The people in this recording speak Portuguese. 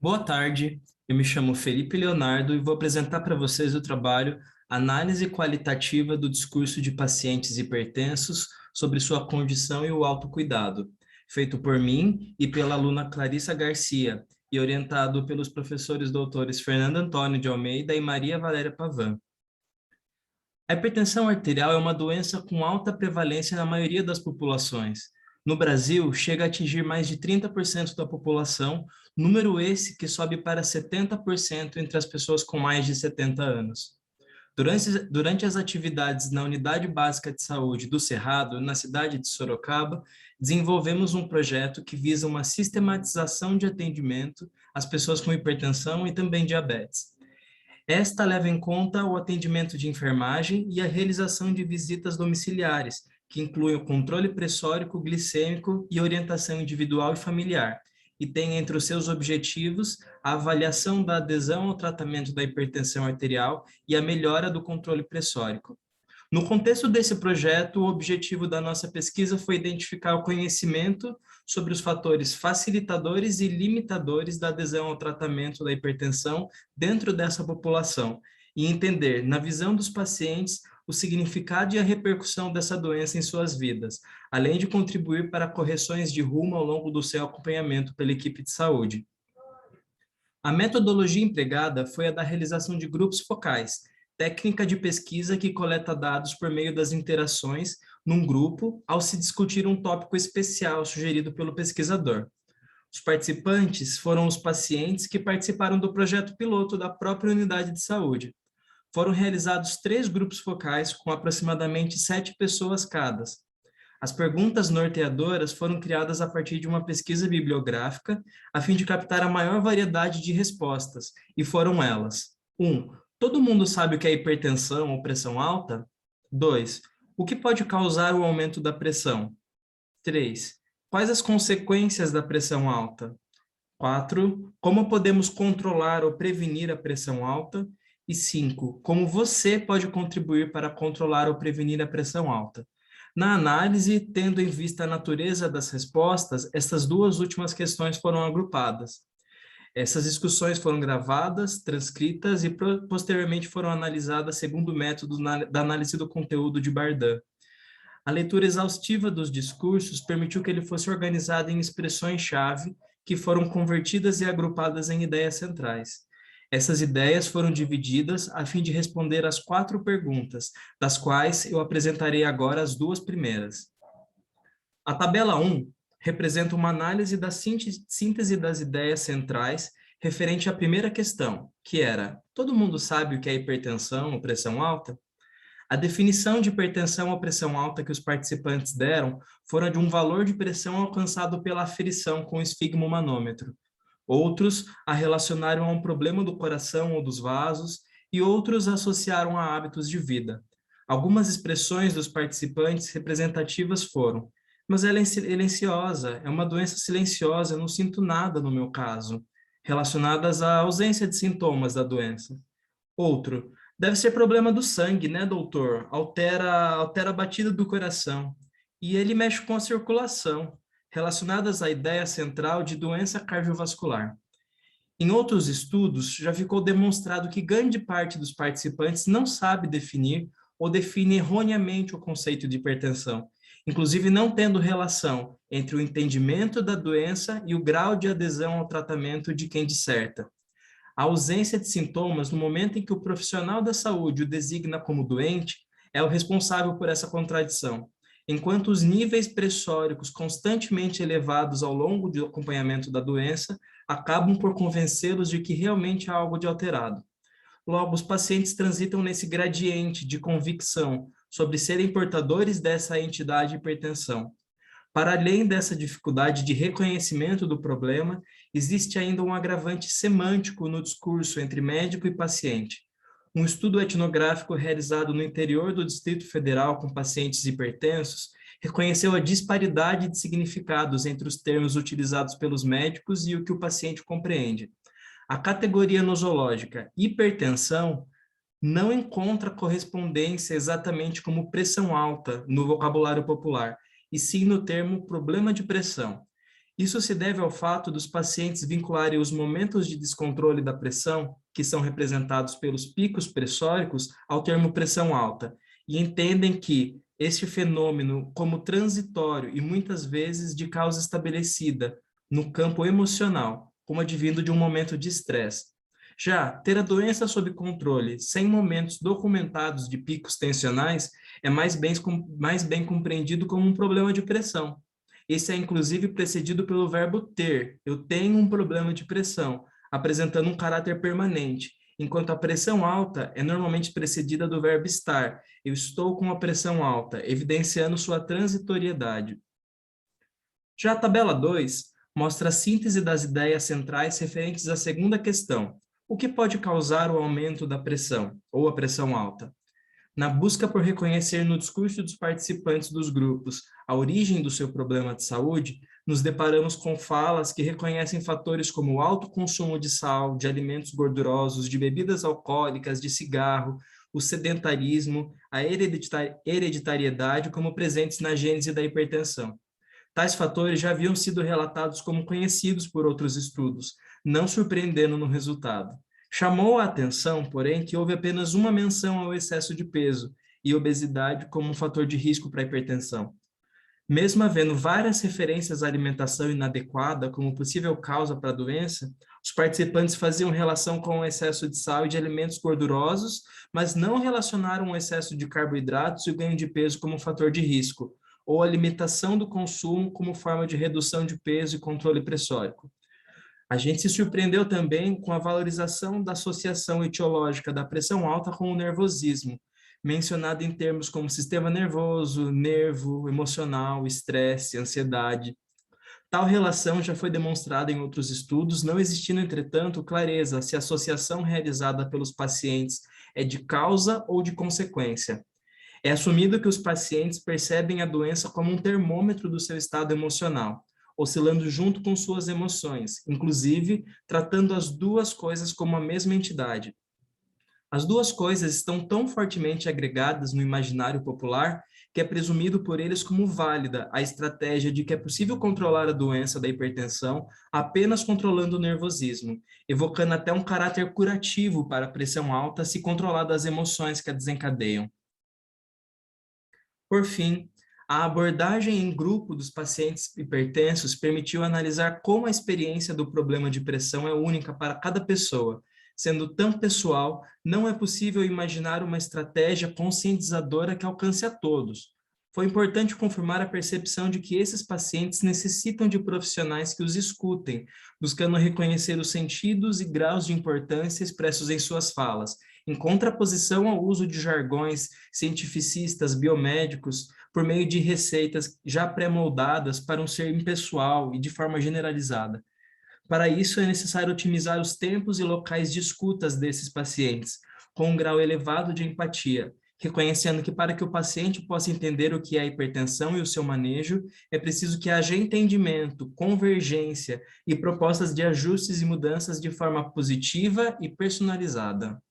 Boa tarde, eu me chamo Felipe Leonardo e vou apresentar para vocês o trabalho Análise Qualitativa do Discurso de Pacientes Hipertensos sobre sua condição e o autocuidado, feito por mim e pela aluna Clarissa Garcia e orientado pelos professores doutores Fernando Antônio de Almeida e Maria Valéria Pavan. A hipertensão arterial é uma doença com alta prevalência na maioria das populações. No Brasil, chega a atingir mais de 30% da população, número esse que sobe para 70% entre as pessoas com mais de 70 anos. Durante as atividades na Unidade Básica de Saúde do Cerrado, na cidade de Sorocaba, desenvolvemos um projeto que visa uma sistematização de atendimento às pessoas com hipertensão e também diabetes. Esta leva em conta o atendimento de enfermagem e a realização de visitas domiciliares, que incluem o controle pressórico, glicêmico e orientação individual e familiar, e tem entre os seus objetivos a avaliação da adesão ao tratamento da hipertensão arterial e a melhora do controle pressórico. No contexto desse projeto, o objetivo da nossa pesquisa foi identificar o conhecimento sobre os fatores facilitadores e limitadores da adesão ao tratamento da hipertensão dentro dessa população e entender, na visão dos pacientes, o significado e a repercussão dessa doença em suas vidas, além de contribuir para correções de rumo ao longo do seu acompanhamento pela equipe de saúde. A metodologia empregada foi a da realização de grupos focais, técnica de pesquisa que coleta dados por meio das interações num grupo ao se discutir um tópico especial sugerido pelo pesquisador. Os participantes foram os pacientes que participaram do projeto piloto da própria unidade de saúde. Foram realizados 3 grupos focais com aproximadamente 7 pessoas cada. As perguntas norteadoras foram criadas a partir de uma pesquisa bibliográfica, a fim de captar a maior variedade de respostas, e foram elas: 1. Todo mundo sabe o que é hipertensão ou pressão alta? 2. O que pode causar o aumento da pressão? 3. Quais as consequências da pressão alta? 4. Como podemos controlar ou prevenir a pressão alta? E 5. Como você pode contribuir para controlar ou prevenir a pressão alta? Na análise, tendo em vista a natureza das respostas, essas duas últimas questões foram agrupadas. Essas discussões foram gravadas, transcritas e posteriormente foram analisadas segundo o método da análise do conteúdo de Bardan. A leitura exaustiva dos discursos permitiu que ele fosse organizado em expressões-chave que foram convertidas e agrupadas em ideias centrais. Essas ideias foram divididas a fim de responder às 4 perguntas, das quais eu apresentarei agora as 2 primeiras. A tabela 1 representa uma análise da síntese das ideias centrais referente à primeira questão, que era: todo mundo sabe o que é hipertensão ou pressão alta? A definição de hipertensão ou pressão alta que os participantes deram foram de um valor de pressão alcançado pela aferição com o esfigmomanômetro. Outros a relacionaram a um problema do coração ou dos vasos, e outros associaram a hábitos de vida. Algumas expressões dos participantes representativas foram: mas ela é silenciosa, é uma doença silenciosa, eu não sinto nada no meu caso, relacionadas à ausência de sintomas da doença. Outro: deve ser problema do sangue, né, doutor? Altera a batida do coração. E ele mexe com a circulação, relacionadas à ideia central de doença cardiovascular. Em outros estudos, já ficou demonstrado que grande parte dos participantes não sabe definir ou define erroneamente o conceito de hipertensão, inclusive não tendo relação entre o entendimento da doença e o grau de adesão ao tratamento de quem disserta. A ausência de sintomas no momento em que o profissional da saúde o designa como doente é o responsável por essa contradição, enquanto os níveis pressóricos constantemente elevados ao longo do acompanhamento da doença acabam por convencê-los de que realmente há algo de alterado. Logo, os pacientes transitam nesse gradiente de convicção sobre serem portadores dessa entidade hipertensão. Para além dessa dificuldade de reconhecimento do problema, existe ainda um agravante semântico no discurso entre médico e paciente. Um estudo etnográfico realizado no interior do Distrito Federal com pacientes hipertensos reconheceu a disparidade de significados entre os termos utilizados pelos médicos e o que o paciente compreende. A categoria nosológica hipertensão não encontra correspondência exatamente como pressão alta no vocabulário popular, e sim no termo problema de pressão. Isso se deve ao fato dos pacientes vincularem os momentos de descontrole da pressão, que são representados pelos picos pressóricos, ao termo pressão alta, e entendem que este fenômeno como transitório e muitas vezes de causa estabelecida no campo emocional, como advindo de um momento de estresse. Já ter a doença sob controle, sem momentos documentados de picos tensionais, é mais bem compreendido como um problema de pressão. Esse é inclusive precedido pelo verbo ter. Eu tenho um problema de pressão, apresentando um caráter permanente, enquanto a pressão alta é normalmente precedida do verbo estar. Eu estou com a pressão alta, evidenciando sua transitoriedade. Já a tabela 2 mostra a síntese das ideias centrais referentes à segunda questão. O que pode causar o aumento da pressão, ou a pressão alta? Na busca por reconhecer no discurso dos participantes dos grupos a origem do seu problema de saúde, nos deparamos com falas que reconhecem fatores como o alto consumo de sal, de alimentos gordurosos, de bebidas alcoólicas, de cigarro, o sedentarismo, a hereditariedade como presentes na gênese da hipertensão. Tais fatores já haviam sido relatados como conhecidos por outros estudos, não surpreendendo no resultado. Chamou a atenção, porém, que houve apenas uma menção ao excesso de peso e obesidade como um fator de risco para a hipertensão. Mesmo havendo várias referências à alimentação inadequada como possível causa para a doença, os participantes faziam relação com o excesso de sal e de alimentos gordurosos, mas não relacionaram o excesso de carboidratos e o ganho de peso como um fator de risco, ou a limitação do consumo como forma de redução de peso e controle pressórico. A gente se surpreendeu também com a valorização da associação etiológica da pressão alta com o nervosismo, mencionado em termos como sistema nervoso, nervo, emocional, estresse, ansiedade. Tal relação já foi demonstrada em outros estudos, não existindo, entretanto, clareza se a associação realizada pelos pacientes é de causa ou de consequência. É assumido que os pacientes percebem a doença como um termômetro do seu estado emocional, oscilando junto com suas emoções, inclusive tratando as duas coisas como a mesma entidade. As duas coisas estão tão fortemente agregadas no imaginário popular que é presumido por eles como válida a estratégia de que é possível controlar a doença da hipertensão apenas controlando o nervosismo, evocando até um caráter curativo para a pressão alta se controlada as emoções que a desencadeiam. Por fim, a abordagem em grupo dos pacientes hipertensos permitiu analisar como a experiência do problema de pressão é única para cada pessoa. Sendo tão pessoal, não é possível imaginar uma estratégia conscientizadora que alcance a todos. Foi importante confirmar a percepção de que esses pacientes necessitam de profissionais que os escutem, buscando reconhecer os sentidos e graus de importância expressos em suas falas, em contraposição ao uso de jargões cientificistas, biomédicos, por meio de receitas já pré-moldadas para um ser impessoal e de forma generalizada. Para isso, é necessário otimizar os tempos e locais de escutas desses pacientes, com um grau elevado de empatia, reconhecendo que para que o paciente possa entender o que é a hipertensão e o seu manejo, é preciso que haja entendimento, convergência e propostas de ajustes e mudanças de forma positiva e personalizada.